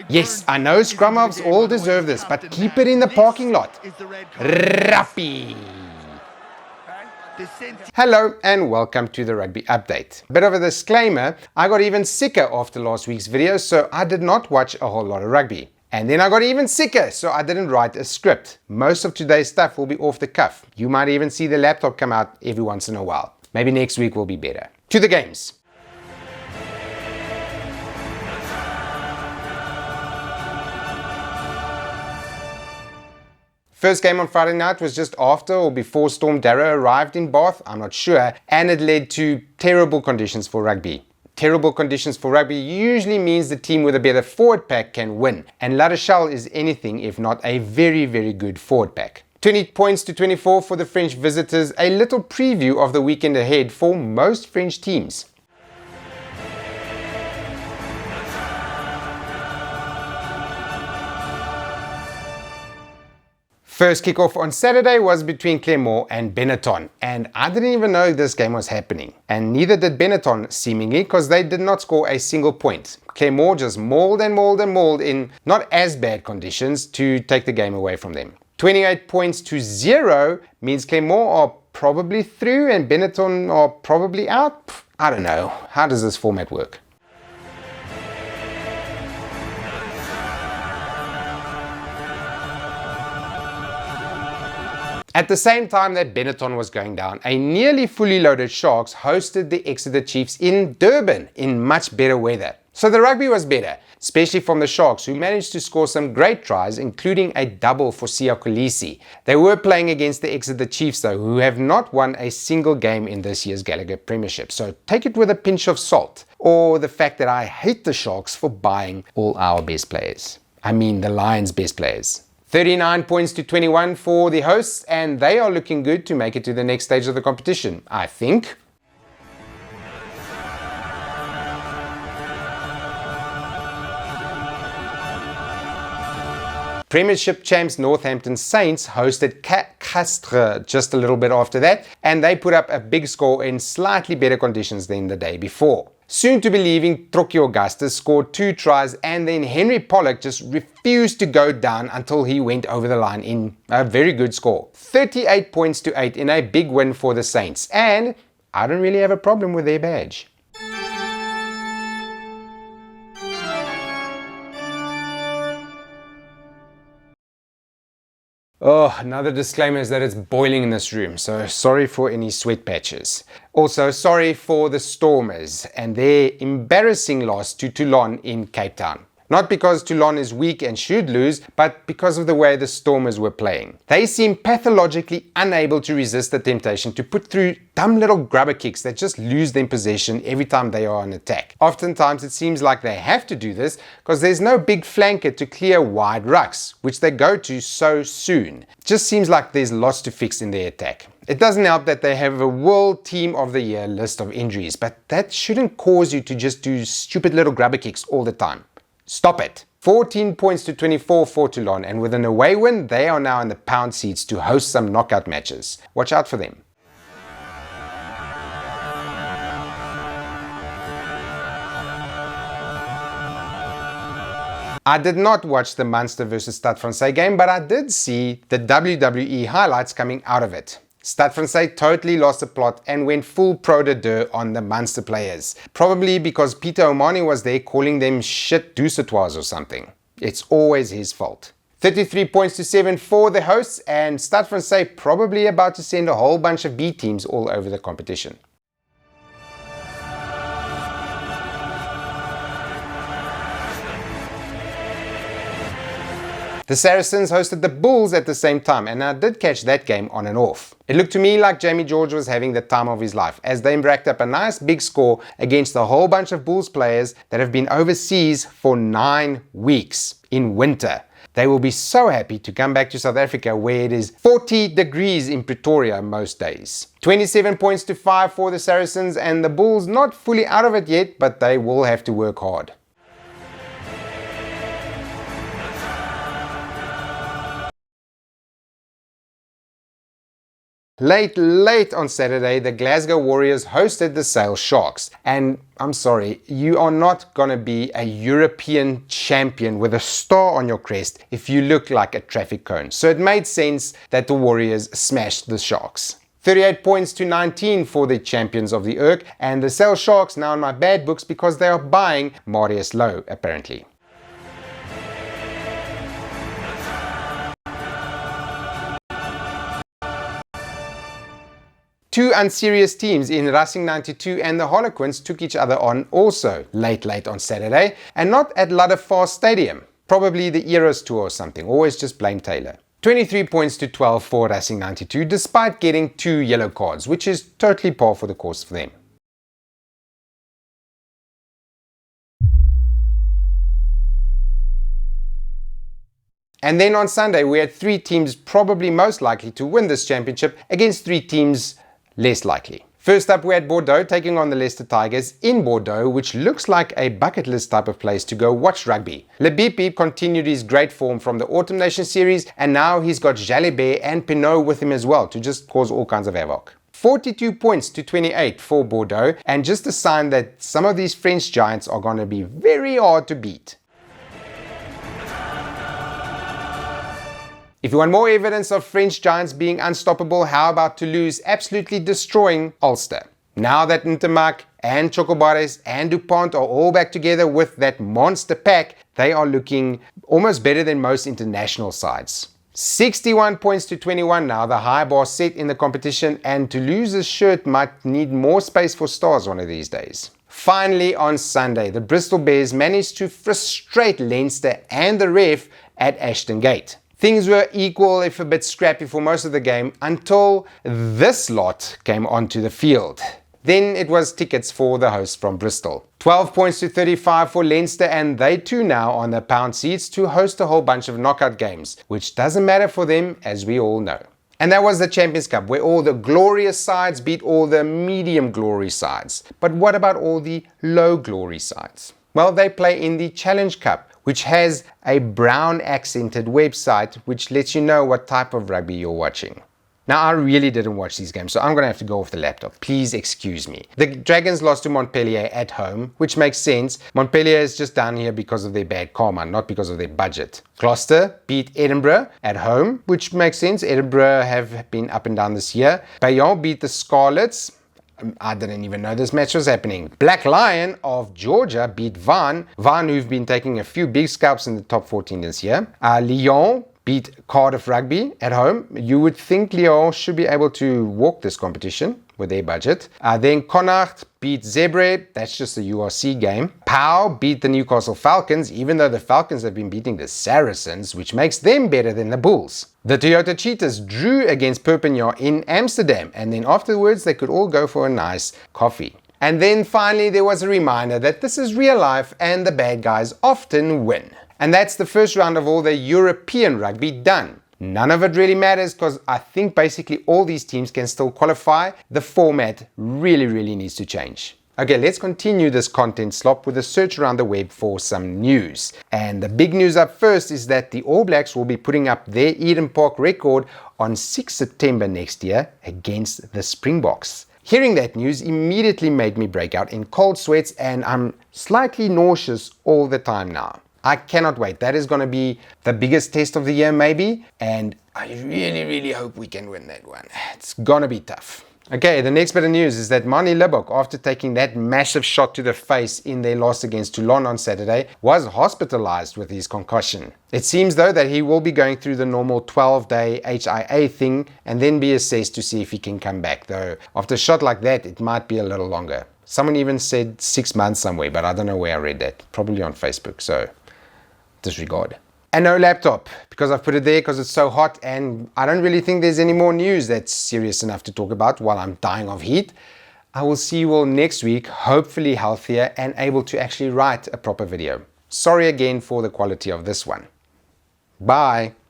Yes, I know scrum halves all deserve this, but keep it in the parking lot. Rappy! Hello and welcome to the Rugby Update. Bit of a disclaimer, I got even sicker after last week's video, so I did not watch a whole lot of rugby. And then I got even sicker, so I didn't write a script. Most of today's stuff will be off the cuff. You might even see the laptop come out every once in a while. Maybe next week will be better. To the games. First game on Friday night was just after or before Storm Darrow arrived in Bath, I'm not sure, and it led to terrible conditions for rugby. Terrible conditions for rugby usually means the team with a better forward pack can win, and Rochelle is anything if not a very, very good forward pack. 20 points to 24 for the French visitors, a little preview of the weekend ahead for most French teams. First kickoff on Saturday was between Clermont and Benetton, and I didn't even know this game was happening. And neither did Benetton, seemingly, because they did not score a single point. Clermont just mauled and mauled and mauled in not as bad conditions to take the game away from them. 28 points to 0 means Clermont are probably through and Benetton are probably out. I don't know. How does this format work? At the same time that Benetton was going down, a nearly fully loaded Sharks hosted the Exeter Chiefs in Durban in much better weather. So the rugby was better, especially from the Sharks, who managed to score some great tries, including a double for Siya Kolisi. They were playing against the Exeter Chiefs though, who have not won a single game in this year's Gallagher Premiership, so take it with a pinch of salt. Or the fact that I hate the Sharks for buying all our best players. I mean the Lions' best players. 39 points to 21 for the hosts, and they are looking good to make it to the next stage of the competition, I think. Premiership champs Northampton Saints hosted Castres just a little bit after that, and they put up a big score in slightly better conditions than the day before. Soon to be leaving, Trocchio Augustus scored 2 tries, and then Henry Pollock just refused to go down until he went over the line in a very good score. 38 points to 8 in a big win for the Saints, and I don't really have a problem with their badge. Oh, another disclaimer is that it's boiling in this room, so sorry for any sweat patches. Also, sorry for the Stormers and their embarrassing loss to Toulon in Cape Town. Not because Toulon is weak and should lose, but because of the way the Stormers were playing. They seem pathologically unable to resist the temptation to put through dumb little grubber kicks that just lose them possession every time they are on attack. Oftentimes it seems like they have to do this because there's no big flanker to clear wide rucks, which they go to so soon. Just seems like there's lots to fix in their attack. It doesn't help that they have a World Team of the Year list of injuries, but that shouldn't cause you to just do stupid little grubber kicks all the time. Stop it. 14 points to 24 for Toulon, and with an away win, they are now in the pound seats to host some knockout matches. Watch out for them. I did not watch the Munster versus Stade Francais game, but I did see the WWE highlights coming out of it. Stade Francais totally lost the plot and went full pro de deux on the Munster players. Probably because Peter Omani was there calling them shit doucetoirs or something. It's always his fault. 33 points to 7 for the hosts, and Stade Francais probably about to send a whole bunch of B teams all over the competition. The Saracens hosted the Bulls at the same time, and I did catch that game on and off. It looked to me like Jamie George was having the time of his life, as they racked up a nice big score against a whole bunch of Bulls players that have been overseas for 9 weeks in winter. They will be so happy to come back to South Africa where it is 40 degrees in Pretoria most days. 27 points to 5 for the Saracens, and the Bulls not fully out of it yet, but they will have to work hard. Late on Saturday, the Glasgow Warriors hosted the Sale Sharks. And I'm sorry, you are not going to be a European champion with a star on your crest if you look like a traffic cone. So it made sense that the Warriors smashed the Sharks. 38 points to 19 for the champions of the Erk, and the Sale Sharks now in my bad books because they are buying Marius Lowe apparently. Two unserious teams in Racing 92 and the Harlequins took each other on also late on Saturday, and not at Ladefar Stadium. Probably the Eros Tour or something. Always just blame Taylor. 23 points to 12 for Racing 92 despite getting 2 yellow cards, which is totally par for the course for them. And then on Sunday we had 3 teams probably most likely to win this championship against 3 teams less likely. First up we had Bordeaux taking on the Leicester Tigers in Bordeaux, which looks like a bucket list type of place to go watch rugby. Le Beep Beep continued his great form from the Autumn Nation series, and now he's got Jalibert and Pinot with him as well to just cause all kinds of havoc. 42 points to 28 for Bordeaux, and just a sign that some of these French giants are going to be very hard to beat. If you want more evidence of French giants being unstoppable, how about Toulouse absolutely destroying Ulster? Now that Intermark and Chocobares and DuPont are all back together with that monster pack, they are looking almost better than most international sides. 61 points to 21 now, the high bar set in the competition, and Toulouse's shirt might need more space for stars one of these days. Finally on Sunday, the Bristol Bears managed to frustrate Leinster and the ref at Ashton Gate. Things were equal, if a bit scrappy for most of the game, until this lot came onto the field. Then it was tickets for the hosts from Bristol. 12 points to 35 for Leinster, and they too now on the pound seats to host a whole bunch of knockout games, which doesn't matter for them, as we all know. And that was the Champions Cup, where all the glorious sides beat all the medium glory sides. But what about all the low glory sides? Well, they play in the Challenge Cup, which has a brown accented website which lets you know what type of rugby you're watching. Now, I really didn't watch these games, so I'm going to have to go off the laptop. Please excuse me. The Dragons lost to Montpellier at home, which makes sense. Montpellier is just down here because of their bad karma, not because of their budget. Gloucester beat Edinburgh at home, which makes sense. Edinburgh have been up and down this year. Bayonne beat the Scarlets. I didn't even know this match was happening. Black Lion of Georgia beat Van, who've been taking a few big scalps in the top 14 this year. Lyon beat Cardiff Rugby at home. You would think Lyon should be able to walk this competition with their budget. Then Connacht beat Zebre. That's just a URC game. Pau beat the Newcastle Falcons, even though the Falcons have been beating the Saracens, which makes them better than the Bulls. The Toyota Cheetahs drew against Perpignan in Amsterdam, and then afterwards they could all go for a nice coffee. And then finally there was a reminder that this is real life and the bad guys often win. And that's the first round of all the European rugby done. None of it really matters because I think basically all these teams can still qualify. The format really needs to change. Okay, let's continue this content slop with a search around the web for some news. And the big news up first is that the All Blacks will be putting up their Eden Park record on 6 September next year against the Springboks. Hearing that news immediately made me break out in cold sweats, and I'm slightly nauseous all the time now. I cannot wait. That is going to be the biggest test of the year maybe, and I really hope we can win that one. It's going to be tough. Okay, the next bit of news is that Mani Libbok, after taking that massive shot to the face in their loss against Toulon on Saturday, was hospitalized with his concussion. It seems though that he will be going through the normal 12-day HIA thing and then be assessed to see if he can come back, though after a shot like that it might be a little longer. Someone even said 6 months somewhere, but I don't know where I read that. Probably on Facebook, so disregard. And no laptop, because I've put it there because it's so hot and I don't really think there's any more news that's serious enough to talk about while I'm dying of heat. I will see you all next week, hopefully healthier and able to actually write a proper video. Sorry again for the quality of this one. Bye.